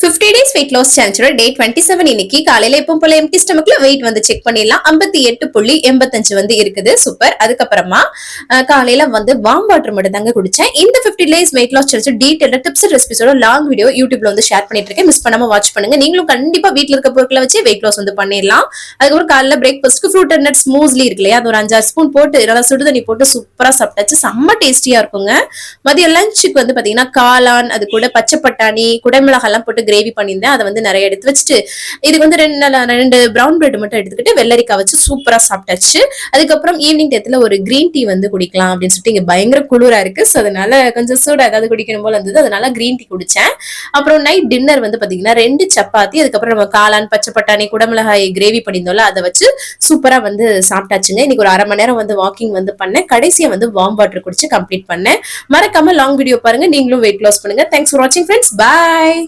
50 days weight loss challenge day 27 இன்னைக்கு காலையில எப்பவும் போல எம்டி ஸ்டமக்ல வெயிட் வந்து செக் பண்ணிடலாம். 58.85 வந்து இருக்குது. சூப்பர். அதுக்கப்புறமா காலையில வந்து வார்ம் வாட்டர் மட்டும் தாங்க குடிச்சேன். இந்த 50 days weight loss challenge detail tips and ரெசிபிஸோட லாங் வீடியோ யூடியூப்ல வந்து ஷேர் பண்ணிட்டு இருக்கேன். மிஸ் பண்ணாம வாட்ச் பண்ணுங்க. நீங்களும் கண்டிப்பா வீட்ல இருக்க பொருட்களை வச்சு வெயிட் லாஸ் வந்து பண்ணிடலாம். அதுக்கப்புறம் காலையில பிரேக்ஃபாஸ்ட்க்கு ஃப்ரூட் அண்ட் நட்ஸ் மூஸ்லி இருக்கு இல்லையா, அது ஒரு 5-6 ஸ்பூன் போட்டு நல்லா சுடுதண்ணி போட்டு சூப்பரா சாப்பிட்டாச்சு. செம்ம டேஸ்டியா இருக்குங்க. மதியம் லஞ்சுக்கு வந்து பாத்தீங்கன்னா காளான், அது கூட பச்சை பட்டாணி, குடமிளகாய் எல்லாம் போட்டு கிரேவி பண்ணியிருந்தேன். அதை வந்து நிறைய எடுத்து வச்சுட்டு இதுக்கு வந்து ரெண்டு பிரவுன் பிரெட் மட்டும் எடுத்துக்கிட்டு வெள்ளரிக்காய் வச்சு சூப்பரா சாப்பிட்டாச்சு. அதுக்கப்புறம் ஈவினிங் டயத்துல ஒரு கிரீன் டீ வந்து குடிக்கலாம் அப்படின்னு சொல்லிட்டு இங்க பயங்கர குளிரா இருக்கு. ஸோ அதனால கொஞ்சம் சூடா ஏதாவது குடிக்கணும் போல இருந்தது. அதனால கிரீன் டீ குடிச்சேன். அப்புறம் நைட் டின்னர் வந்து பாத்தீங்கன்னா 2 சப்பாத்தி, அதுக்கப்புறம் நம்ம காளான், பச்சை பட்டாணி, குடமிளகாய் கிரேவி பண்ணியிருந்தோம்ல, அதை வச்சு சூப்பரா வந்து சாப்பிட்டாச்சுங்க. இன்னைக்கு ஒரு 1/2 மணி நேரம் வந்து வாக்கிங் வந்து பண்ணேன். கடைசியா வந்து வார்ம் வாட்டர் குடிச்சு கம்ப்ளீட் பண்ணேன். மறக்காம லாங் வீடியோ பாருங்க. நீங்களும் வெயிட் லாஸ் பண்ணுங்க. தேங்க்ஸ் ஃபார் வாட்சிங் ஃப்ரெண்ட்ஸ். பாய்.